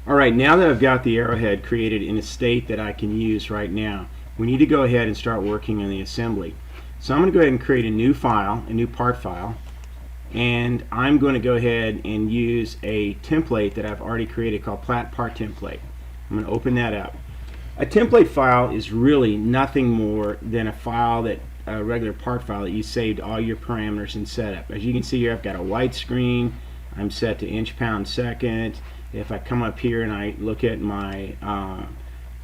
Alright, now that I've got the arrowhead created in a state that I can use right now, we need to go ahead and start working on the assembly. So I'm going to go ahead and create a new file, a new part file, and I'm going to go ahead and use a template that I've already created called Plat Part Template. I'm going to open that up. A template file is really nothing more than a file that a regular part file that you saved all your parameters and setup. As you can see here, I've got a white screen. I'm set to inch, pound, second. If I come up here and I look at my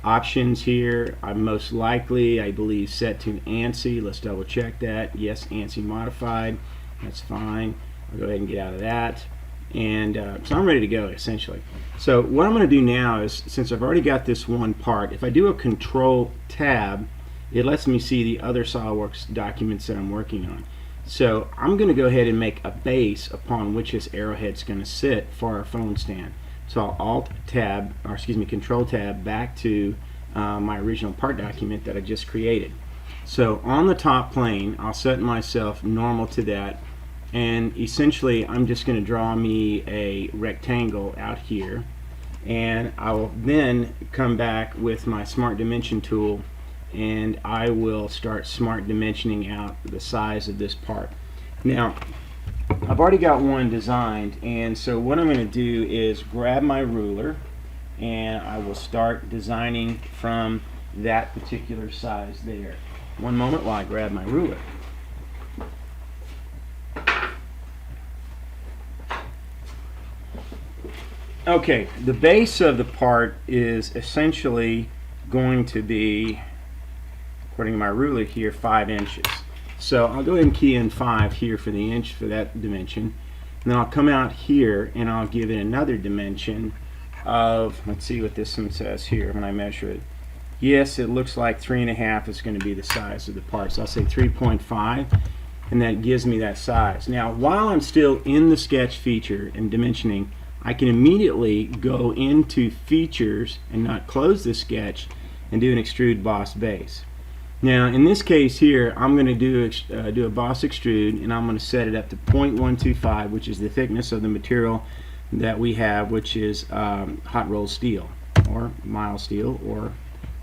options here, I'm most likely, I believe, set to ANSI. Let's double check that. Yes, ANSI modified. That's fine. I'll go ahead and get out of that. And so I'm ready to go, essentially. So what I'm going to do now is, since I've already got this one part, if I do a Control Tab, it lets me see the other SOLIDWORKS documents that I'm working on. So I'm going to go ahead and make a base upon which this arrowhead's going to sit for our phone stand. So I'll Alt Tab, or excuse me, Control Tab back to my original part document that I just created. So on the top plane, I'll set myself normal to that, and essentially I'm just going to draw me a rectangle out here, and I will then come back with my Smart Dimension tool, and I will start smart dimensioning out the size of this part. Now, I've already got one designed, and so what I'm going to do is grab my ruler and I will start designing from that particular size there. One moment while I grab my ruler. Okay, the base of the part is essentially going to be, according to my ruler here, 5 inches. So I'll go ahead and key in 5 here for the inch for that dimension. And then I'll come out here and I'll give it another dimension of, let's see what this one says here when I measure it. Yes, it looks like 3.5 is going to be the size of the part. So I'll say 3.5, and that gives me that size. Now, while I'm still in the sketch feature and dimensioning, I can immediately go into features and not close the sketch and do an extrude boss base. Now in this case here, I'm going to do a boss extrude, and I'm going to set it up to 0.125, which is the thickness of the material that we have, which is hot rolled steel or mild steel or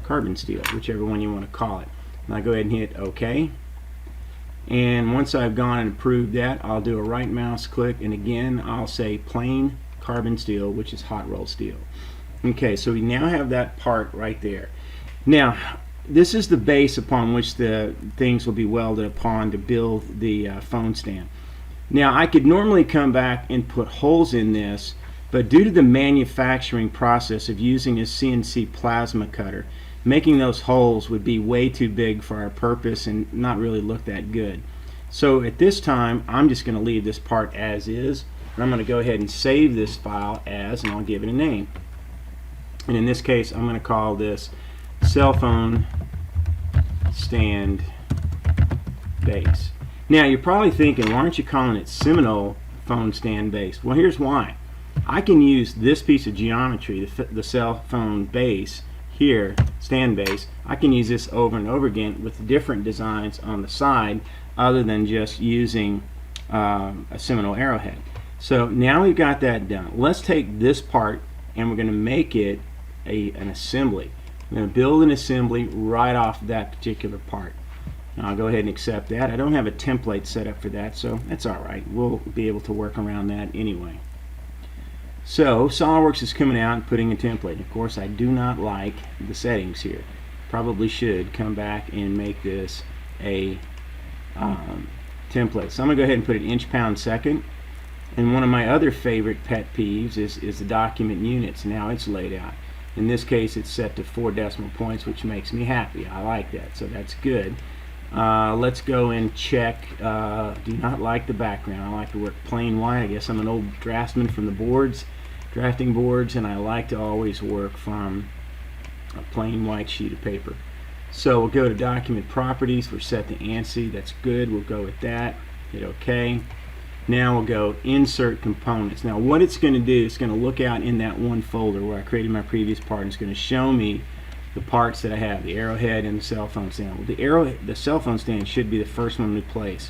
carbon steel, whichever one you want to call it. And I go ahead and hit OK. And once I've gone and approved that, I'll do a right mouse click, and again I'll say plain carbon steel, which is hot rolled steel. Okay, so we now have that part right there. Now this is the base upon which the things will be welded upon to build the phone stand. Now I could normally come back and put holes in this, but due to the manufacturing process of using a CNC plasma cutter, making those holes would be way too big for our purpose and not really look that good. So at this time I'm just going to leave this part as is, and I'm going to go ahead and save this file as, and I'll give it a name. And in this case I'm going to call this cell phone stand base. Now you're probably thinking, why aren't you calling it Seminole phone stand base? Well, here's why. I can use this piece of geometry, the cell phone base here, stand base. I can use this over and over again with different designs on the side other than just using a Seminole arrowhead. So now we've got that done. Let's take this part and we're going to make it an assembly. I'm going to build an assembly right off that particular part. Now I'll go ahead and accept that. I don't have a template set up for that, so that's alright. We'll be able to work around that anyway. So SOLIDWORKS is coming out and putting a template. Of course, I do not like the settings here. Probably should come back and make this a template. So I'm going to go ahead and put it inch, pound, second. And one of my other favorite pet peeves is the document units and how it's laid out. In this case it's set to 4 decimal points, which makes me happy. I like that, so that's good. Let's go and check. Do not like the background. I like to work plain white. I guess I'm an old draftsman from the drafting boards, and I like to always work from a plain white sheet of paper. So we'll go to document properties. We're set to ANSI. That's good. We'll go with that. Hit OK. Now we'll go insert components. Now what it's going to do, it's going to look out in that one folder where I created my previous part, and it's going to show me the parts that I have, the arrowhead and the cell phone stand. Well, the cell phone stand should be the first one we place.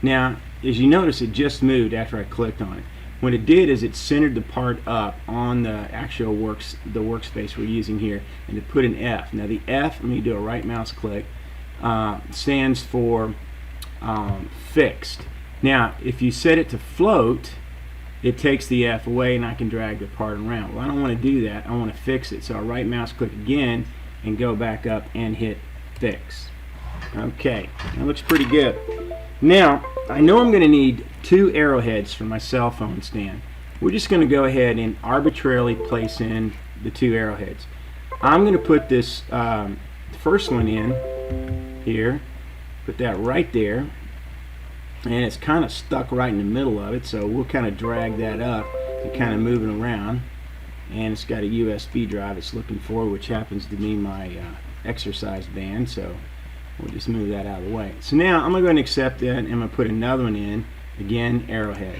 Now as you notice, it just moved after I clicked on it. What it did is it centered the part up on the actual workspace we're using here, and it put an F. Now the F, let me do a right mouse click, stands for fixed. Now if you set it to float, it takes the F away and I can drag the part around. Well, I don't want to do that. I want to fix it. So I'll right mouse click again and go back up and hit fix. Okay, that looks pretty good. Now, I know I'm going to need 2 arrowheads for my cell phone stand. We're just going to go ahead and arbitrarily place in the 2 arrowheads. I'm going to put this first one in here, put that right there, and it's kind of stuck right in the middle of it, so we'll kind of drag that up and kind of move it around. And it's got a USB drive it's looking for, which happens to be my exercise band, so we'll just move that out of the way. So now I'm going to go ahead and accept that, and I'm going to put another one in, again, Arrowhead.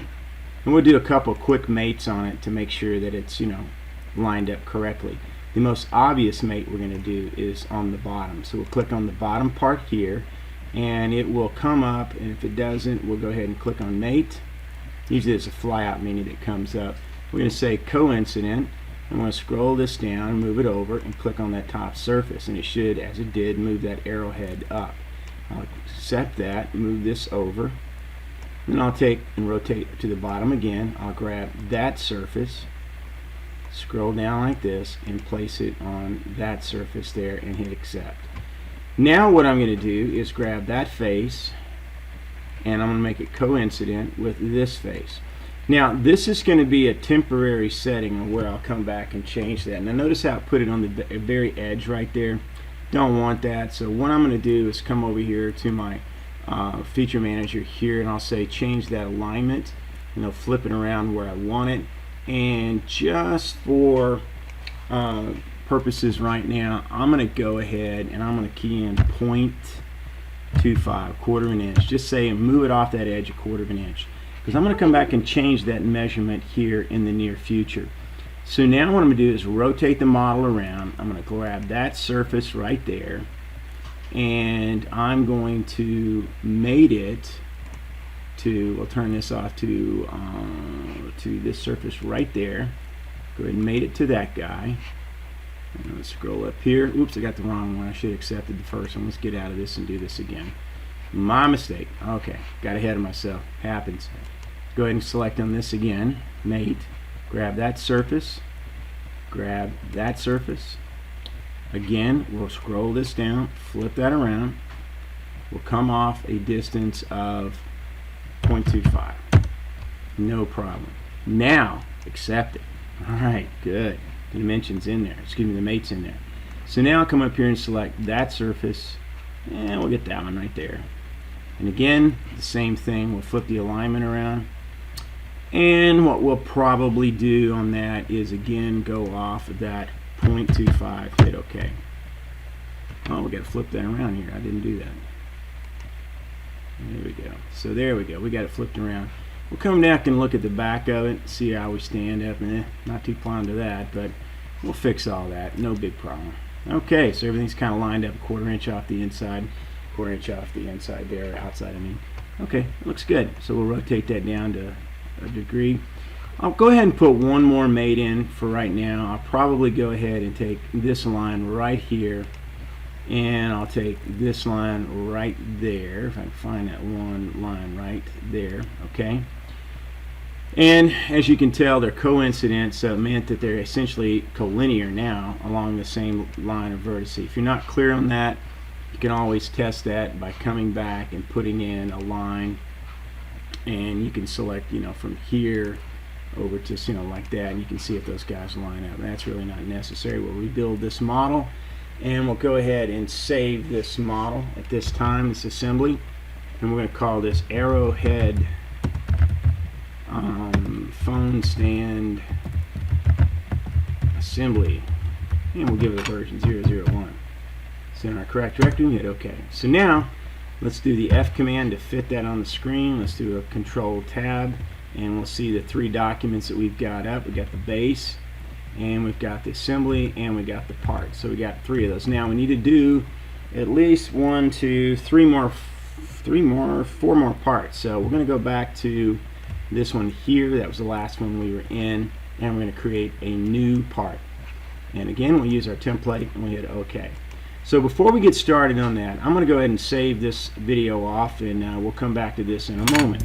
And we'll do a couple quick mates on it to make sure that it's, you know, lined up correctly. The most obvious mate we're going to do is on the bottom. So we'll click on the bottom part here, and it will come up, and if it doesn't, we'll go ahead and click on mate. Usually there's a flyout menu that comes up. We're going to say coincident. I'm going to scroll this down, move it over, and click on that top surface, and it should, as it did, move that arrowhead up. I'll accept that, move this over, then I'll take and rotate to the bottom again. I'll grab that surface, scroll down like this, and place it on that surface there and hit accept. Now what I'm going to do is grab that face, and I'm going to make it coincident with this face. Now this is going to be a temporary setting of where I'll come back and change that. Now notice how I put it on the very edge right there. Don't want that, so what I'm going to do is come over here to my feature manager here, and I'll say change that alignment, and I'll flip it around where I want it. And just for purposes right now, I'm going to go ahead and I'm going to key in 0.25, quarter of an inch. Just say and move it off that edge a quarter of an inch, because I'm going to come back and change that measurement here in the near future. So now what I'm going to do is rotate the model around. I'm going to grab that surface right there, and I'm going to mate it to, we'll turn this off to this surface right there. Go ahead and mate it to that guy. And let's scroll up here. Oops, I got the wrong one. I should have accepted the first one. Let's get out of this and do this again. My mistake. Okay, got ahead of myself. Happens. Go ahead and select on this again. Mate. Grab that surface. Grab that surface. Again, we'll scroll this down, flip that around. We'll come off a distance of 0.25. No problem. Now, accept it. Alright, good. The dimension's in there. Excuse me, the mate's in there. So now I'll come up here and select that surface, and we'll get that one right there. And again, the same thing. We'll flip the alignment around. And what we'll probably do on that is again go off of that 0.25, hit OK. Oh, we got to flip that around here. I didn't do that. There we go. So there we go. We got it flipped around. We'll come back and look at the back of it, see how we stand up. Not too fond of that, but we'll fix all that. No big problem. Okay, so everything's kind of lined up, a quarter inch off the inside, quarter inch off the inside there, or outside, I mean. Okay, it looks good. So we'll rotate that down to a degree. I'll go ahead and put one more mate in for right now. I'll probably go ahead and take this line right here, and I'll take this line right there, if I can find that one line right there. Okay, and as you can tell, they're coincident, so it meant that they're essentially collinear now along the same line of vertices. If you're not clear on that, you can always test that by coming back and putting in a line, and you can select, you know, from here over to, you know, like that, and you can see if those guys line up. That's really not necessary. We'll rebuild this model, and we'll go ahead and save this model at this time, this assembly, and we're going to call this Arrowhead phone stand assembly, and we'll give it a version 001. So in our correct directory, hit OK. So now let's do the F command to fit that on the screen. Let's do a Control Tab, and we'll see the 3 documents that we've got up. We've got the base, and we've got the assembly, and we got the parts. So we got 3 of those. Now we need to do at least 4 more parts. So we're going to go back to this one here, that was the last one we were in, and we're going to create a new part. And again, we use our template and we hit OK. So before we get started on that, I'm going to go ahead and save this video off, and we'll come back to this in a moment.